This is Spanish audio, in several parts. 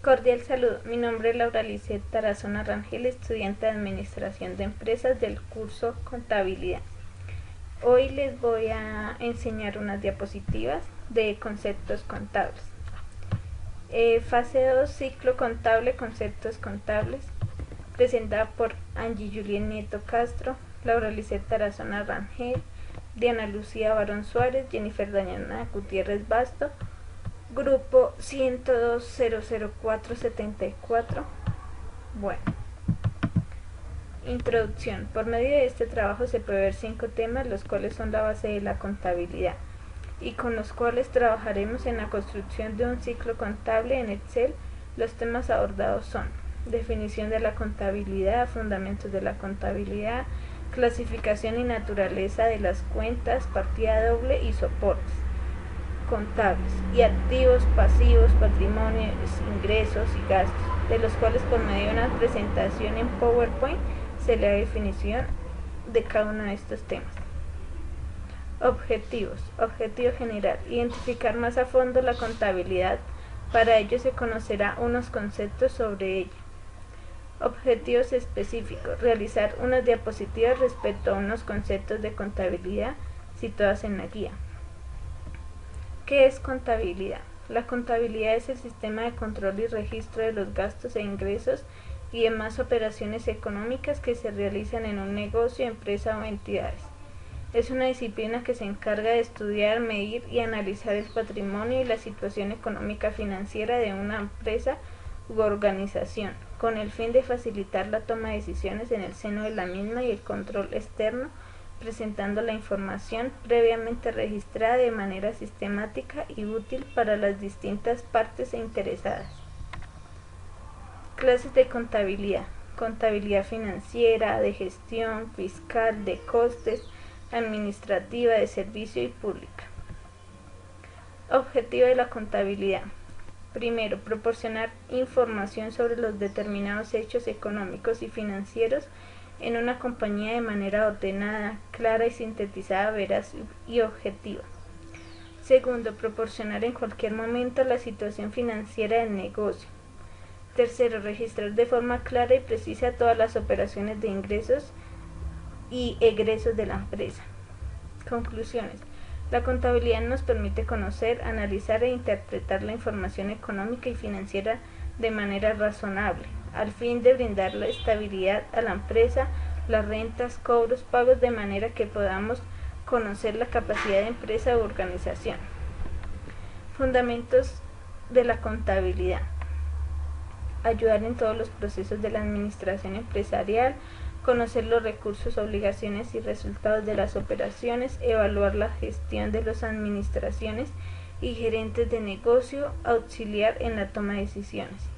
Cordial saludo, mi nombre es Laura Lisset Tarazona Rangel, estudiante de Administración de Empresas del curso Contabilidad. Hoy les voy a enseñar unas diapositivas de conceptos contables. Fase 2, ciclo contable, conceptos contables, presentada por Angie Julien Nieto Castro, Laura Lisset Tarazona Rangel, Diana Lucía Barón Suárez, Jennifer Dayana Gutiérrez Basto, grupo 102-00474. Bueno, introducción. Por medio de este trabajo se puede ver 5 temas, los cuales son la base de la contabilidad y con los cuales trabajaremos en la construcción de un ciclo contable en Excel. Los temas abordados son: definición de la contabilidad, fundamentos de la contabilidad, clasificación y naturaleza de las cuentas, partida doble y soportes contables, y activos, pasivos, patrimonios, ingresos y gastos, de los cuales por medio de una presentación en PowerPoint se le da definición de cada uno de estos temas. Objetivos. Objetivo general: identificar más a fondo la contabilidad. Para ello se conocerá unos conceptos sobre ella. Objetivos específicos: realizar unas diapositivas respecto a unos conceptos de contabilidad situados en la guía. ¿Qué es contabilidad? La contabilidad es el sistema de control y registro de los gastos e ingresos y demás operaciones económicas que se realizan en un negocio, empresa o entidades. Es una disciplina que se encarga de estudiar, medir y analizar el patrimonio y la situación económica financiera de una empresa u organización, con el fin de facilitar la toma de decisiones en el seno de la misma y el control externo, presentando la información previamente registrada de manera sistemática y útil para las distintas partes interesadas. Clases de contabilidad: contabilidad financiera, de gestión, fiscal, de costes, administrativa, de servicio y pública. Objetivo de la contabilidad: primero, proporcionar información sobre los determinados hechos económicos y financieros en una compañía de manera ordenada, clara y sintetizada, veraz y objetiva. Segundo, proporcionar en cualquier momento la situación financiera del negocio. Tercero, registrar de forma clara y precisa todas las operaciones de ingresos y egresos de la empresa. Conclusiones: la contabilidad nos permite conocer, analizar e interpretar la información económica y financiera de manera razonable, al fin de brindar la estabilidad a la empresa, las rentas, cobros, pagos, de manera que podamos conocer la capacidad de empresa u organización. Fundamentos de la contabilidad: ayudar en todos los procesos de la administración empresarial, conocer los recursos, obligaciones y resultados de las operaciones, evaluar la gestión de las administraciones y gerentes de negocio, auxiliar en la toma de decisiones.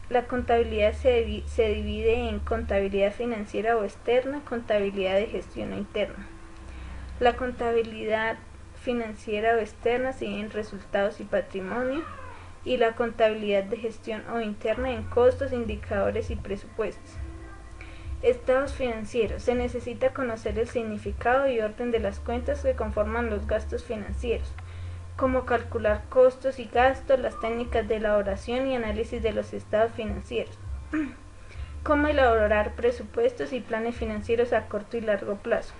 La contabilidad se divide en contabilidad financiera o externa, contabilidad de gestión o interna. La contabilidad financiera o externa se divide en resultados y patrimonio, y la contabilidad de gestión o interna en costos, indicadores y presupuestos. Estados financieros: se necesita conocer el significado y orden de las cuentas que conforman los gastos financieros, cómo calcular costos y gastos, las técnicas de elaboración y análisis de los estados financieros, cómo elaborar presupuestos y planes financieros a corto y largo plazo,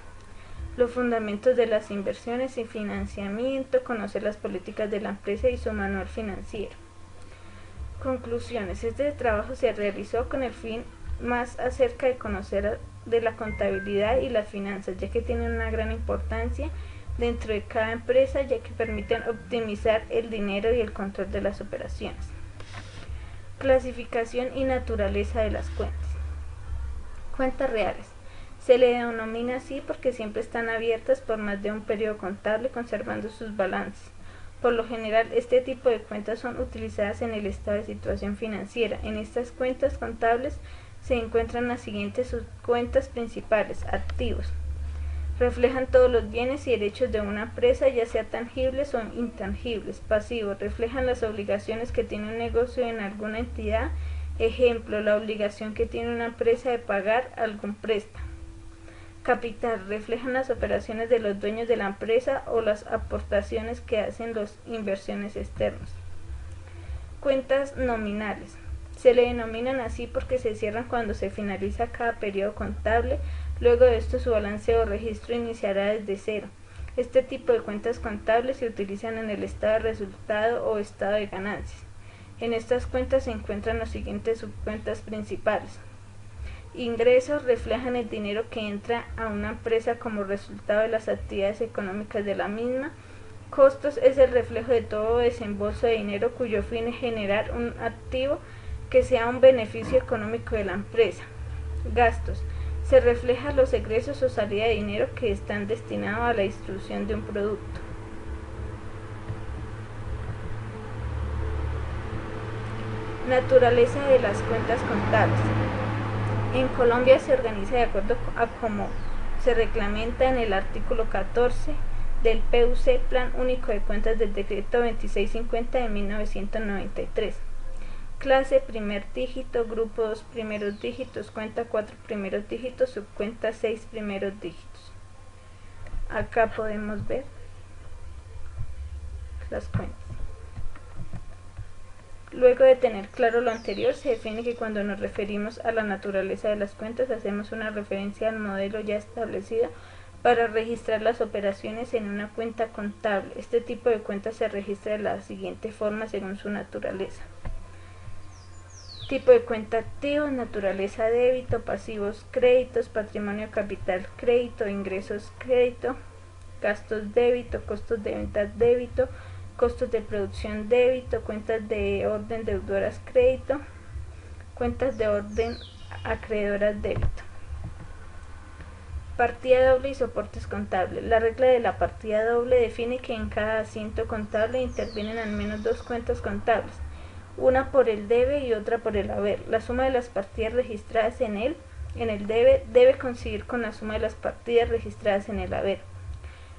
los fundamentos de las inversiones y financiamiento, conocer las políticas de la empresa y su manual financiero. Conclusiones: este trabajo se realizó con el fin más acerca de conocer de la contabilidad y las finanzas, ya que tienen una gran importancia dentro de cada empresa, ya que permiten optimizar el dinero y el control de las operaciones. Clasificación y naturaleza de las cuentas. Cuentas reales: se le denomina así porque siempre están abiertas por más de un periodo contable, conservando sus balances. Por lo general, este tipo de cuentas son utilizadas en el estado de situación financiera. En estas cuentas contables se encuentran las siguientes subcuentas principales. Activos: reflejan todos los bienes y derechos de una empresa, ya sea tangibles o intangibles. Pasivos: reflejan las obligaciones que tiene un negocio en alguna entidad. Ejemplo, la obligación que tiene una empresa de pagar algún préstamo. Capital: reflejan las operaciones de los dueños de la empresa o las aportaciones que hacen los inversiones externos. Cuentas nominales. Se le denominan así porque se cierran cuando se finaliza cada periodo contable. Luego de esto su balance o registro iniciará desde cero. Este tipo de cuentas contables se utilizan en el estado de resultado o estado de ganancias. En estas cuentas se encuentran las siguientes subcuentas principales. Ingresos reflejan el dinero que entra a una empresa como resultado de las actividades económicas de la misma. Costos es el reflejo de todo desembolso de dinero cuyo fin es generar un activo que sea un beneficio económico de la empresa. Gastos. Se refleja los egresos o salida de dinero que están destinados a la distribución de un producto. Naturaleza de las cuentas contables. En Colombia se organiza de acuerdo a como se reglamenta en el artículo 14 del PUC, Plan Único de Cuentas del Decreto 2650 de 1993. Clase primer dígito, grupo 2 primeros dígitos, cuenta 4 primeros dígitos, subcuenta 6 primeros dígitos. Acá podemos ver las cuentas. Luego de tener claro lo anterior, se define que cuando nos referimos a la naturaleza de las cuentas, hacemos una referencia al modelo ya establecido para registrar las operaciones en una cuenta contable. Este tipo de cuenta se registra de la siguiente forma según su naturaleza. Tipo de cuenta: activos, naturaleza débito, pasivos créditos, patrimonio capital crédito, ingresos crédito, gastos débito, costos de ventas débito, costos de producción débito, cuentas de orden deudoras crédito, cuentas de orden acreedoras débito. Partida doble y soportes contables. La regla de la partida doble define que en cada asiento contable intervienen al menos dos cuentas contables, una por el debe y otra por el haber. La suma de las partidas registradas en el debe coincidir con la suma de las partidas registradas en el haber.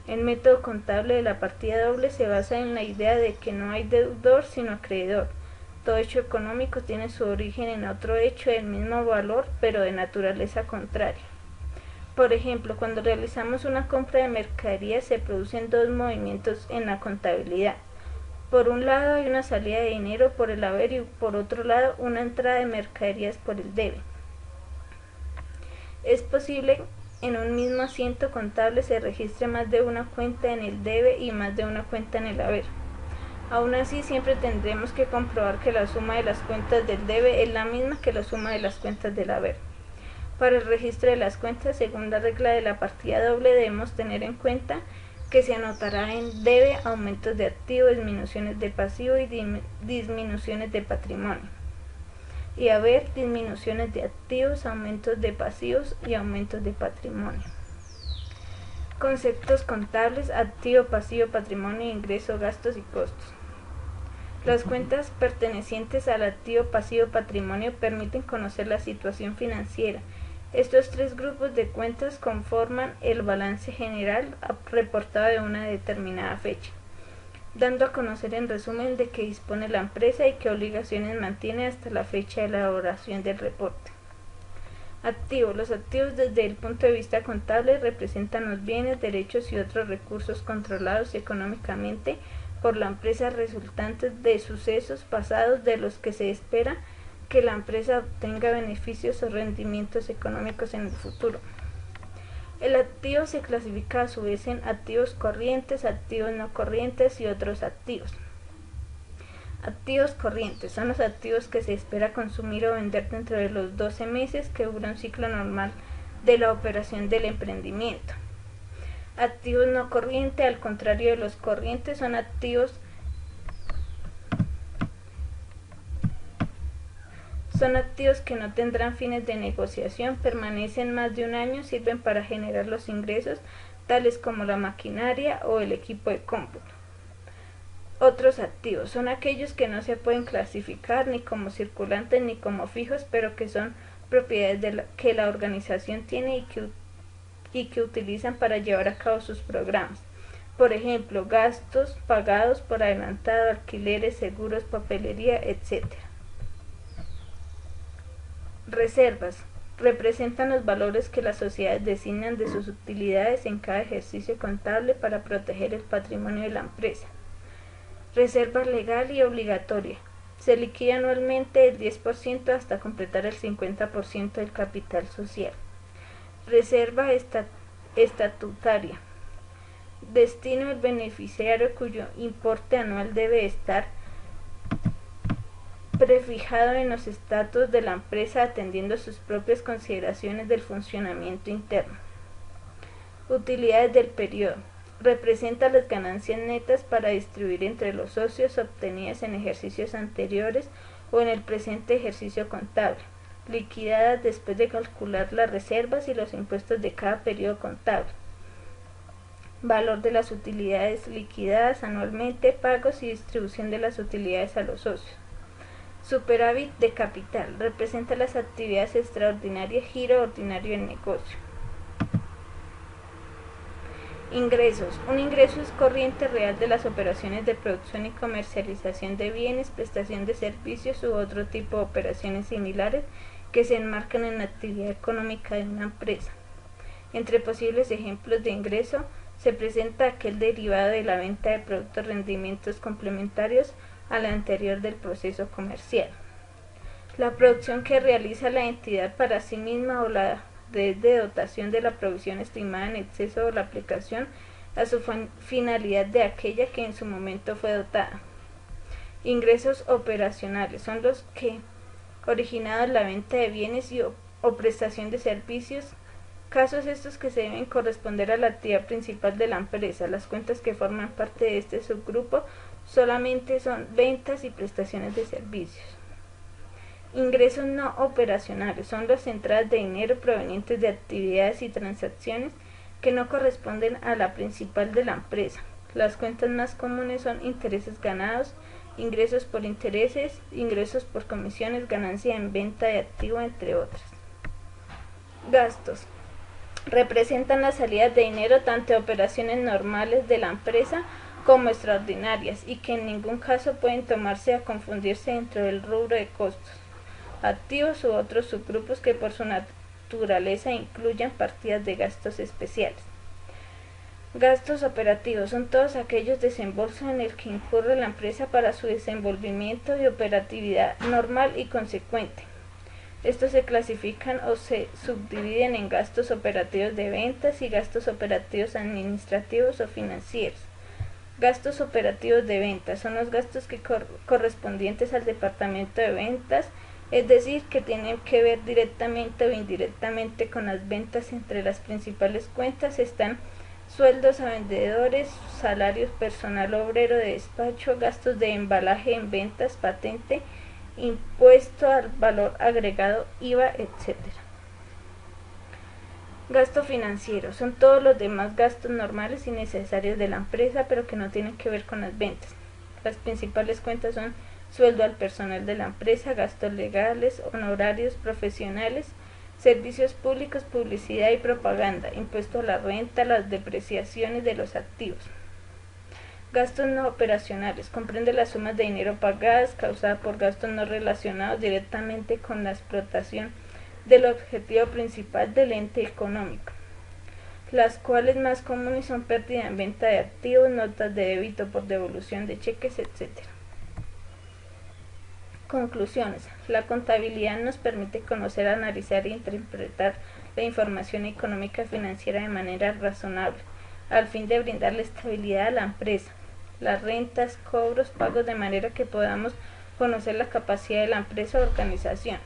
El método contable de la partida doble se basa en la idea de que no hay deudor sino acreedor. Todo hecho económico tiene su origen en otro hecho del mismo valor pero de naturaleza contraria. Por ejemplo, cuando realizamos una compra de mercadería se producen dos movimientos en la contabilidad. Por un lado hay una salida de dinero por el haber y por otro lado una entrada de mercaderías por el debe. Es posible en un mismo asiento contable se registre más de una cuenta en el debe y más de una cuenta en el haber. Aún así, siempre tendremos que comprobar que la suma de las cuentas del debe es la misma que la suma de las cuentas del haber. Para el registro de las cuentas, según la regla de la partida doble, debemos tener en cuenta que se anotará en debe aumentos de activo, disminuciones de pasivo y disminuciones de patrimonio. Y haber disminuciones de activos, aumentos de pasivos y aumentos de patrimonio. Conceptos contables: activo, pasivo, patrimonio, ingreso, gastos y costos. Las cuentas pertenecientes al activo, pasivo, patrimonio permiten conocer la situación financiera. Estos tres grupos de cuentas conforman el balance general reportado de una determinada fecha, dando a conocer en resumen de qué dispone la empresa y qué obligaciones mantiene hasta la fecha de la elaboración del reporte. Activos. Los activos desde el punto de vista contable representan los bienes, derechos y otros recursos controlados económicamente por la empresa resultantes de sucesos pasados de los que se espera que la empresa obtenga beneficios o rendimientos económicos en el futuro. El activo se clasifica a su vez en activos corrientes, activos no corrientes y otros activos. Activos corrientes son los activos que se espera consumir o vender dentro de los 12 meses que dura un ciclo normal de la operación del emprendimiento. Activos no corrientes, al contrario de los corrientes, son activos que no tendrán fines de negociación, permanecen más de un año, sirven para generar los ingresos, tales como la maquinaria o el equipo de cómputo. Otros activos son aquellos que no se pueden clasificar ni como circulantes ni como fijos, pero que son propiedades que la organización tiene y que utilizan para llevar a cabo sus programas. Por ejemplo, gastos pagados por adelantado, alquileres, seguros, papelería, etc. Reservas. Representan los valores que las sociedades designan de sus utilidades en cada ejercicio contable para proteger el patrimonio de la empresa. Reserva legal y obligatoria. Se liquida anualmente el 10% hasta completar el 50% del capital social. Reserva estatutaria. Destino del beneficiario cuyo importe anual debe estar prefijado en los estatutos de la empresa atendiendo sus propias consideraciones del funcionamiento interno. Utilidades del periodo. Representa las ganancias netas para distribuir entre los socios obtenidas en ejercicios anteriores o en el presente ejercicio contable, liquidadas después de calcular las reservas y los impuestos de cada periodo contable. Valor de las utilidades liquidadas anualmente, pagos y distribución de las utilidades a los socios. Superávit de capital. Representa las actividades extraordinarias, giro ordinario del negocio. Ingresos. Un ingreso es corriente real de las operaciones de producción y comercialización de bienes, prestación de servicios u otro tipo de operaciones similares que se enmarcan en la actividad económica de una empresa. Entre posibles ejemplos de ingreso se presenta aquel derivado de la venta de productos rendimientos complementarios al anterior del proceso comercial. La producción que realiza la entidad para sí misma o la de dotación de la provisión estimada en exceso o la aplicación a su finalidad de aquella que en su momento fue dotada. Ingresos operacionales son los que originados la venta de bienes o prestación de servicios, casos estos que se deben corresponder a la actividad principal de la empresa. Las cuentas que forman parte de este subgrupo solamente son ventas y prestaciones de servicios. Ingresos no operacionales son las entradas de dinero provenientes de actividades y transacciones que no corresponden a la principal de la empresa. Las cuentas más comunes son intereses ganados, ingresos por intereses, ingresos por comisiones, ganancia en venta de activo, entre otras. Gastos. Representan las salidas de dinero tanto de operaciones normales de la empresa como extraordinarias y que en ningún caso pueden tomarse a confundirse dentro del rubro de costos activos u otros subgrupos que por su naturaleza incluyan partidas de gastos especiales. Gastos operativos son todos aquellos desembolsos en el que incurre la empresa para su desenvolvimiento y operatividad normal y consecuente. Estos se clasifican o se subdividen en gastos operativos de ventas y gastos operativos administrativos o financieros. Gastos operativos de ventas son los gastos que correspondientes al departamento de ventas, es decir, que tienen que ver directamente o indirectamente con las ventas. Entre las principales cuentas están sueldos a vendedores, salarios personal obrero de despacho, gastos de embalaje en ventas, patente, impuesto al valor agregado, IVA, etc. Gasto financiero son todos los demás gastos normales y necesarios de la empresa, pero que no tienen que ver con las ventas. Las principales cuentas son sueldo al personal de la empresa, gastos legales, honorarios profesionales, servicios públicos, publicidad y propaganda, impuesto a la renta, las depreciaciones de los activos. Gastos no operacionales comprende las sumas de dinero pagadas causadas por gastos no relacionados directamente con la explotación del objetivo principal del ente económico, las cuales más comunes son pérdida en venta de activos, notas de débito por devolución de cheques, etc. Conclusiones. La contabilidad nos permite conocer, analizar e interpretar la información económica financiera de manera razonable, al fin de brindarle estabilidad a la empresa, las rentas, cobros, pagos, de manera que podamos conocer la capacidad de la empresa o organización.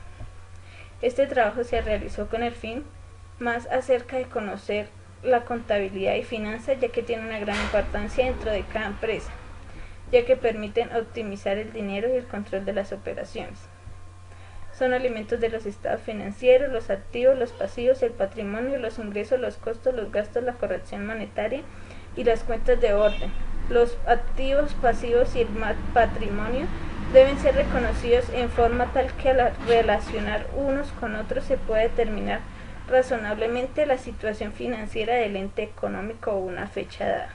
Este trabajo se realizó con el fin más acerca de conocer la contabilidad y finanzas, ya que tiene una gran importancia dentro de cada empresa, ya que permiten optimizar el dinero y el control de las operaciones. Son elementos de los estados financieros, los activos, los pasivos, el patrimonio, los ingresos, los costos, los gastos, la corrección monetaria y las cuentas de orden. Los activos, pasivos y el patrimonio deben ser reconocidos en forma tal que al relacionar unos con otros se pueda determinar razonablemente la situación financiera del ente económico o una fecha dada.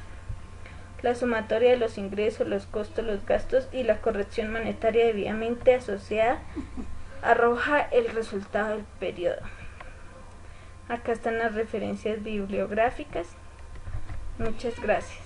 La sumatoria de los ingresos, los costos, los gastos y la corrección monetaria debidamente asociada arroja el resultado del periodo. Acá están las referencias bibliográficas. Muchas gracias.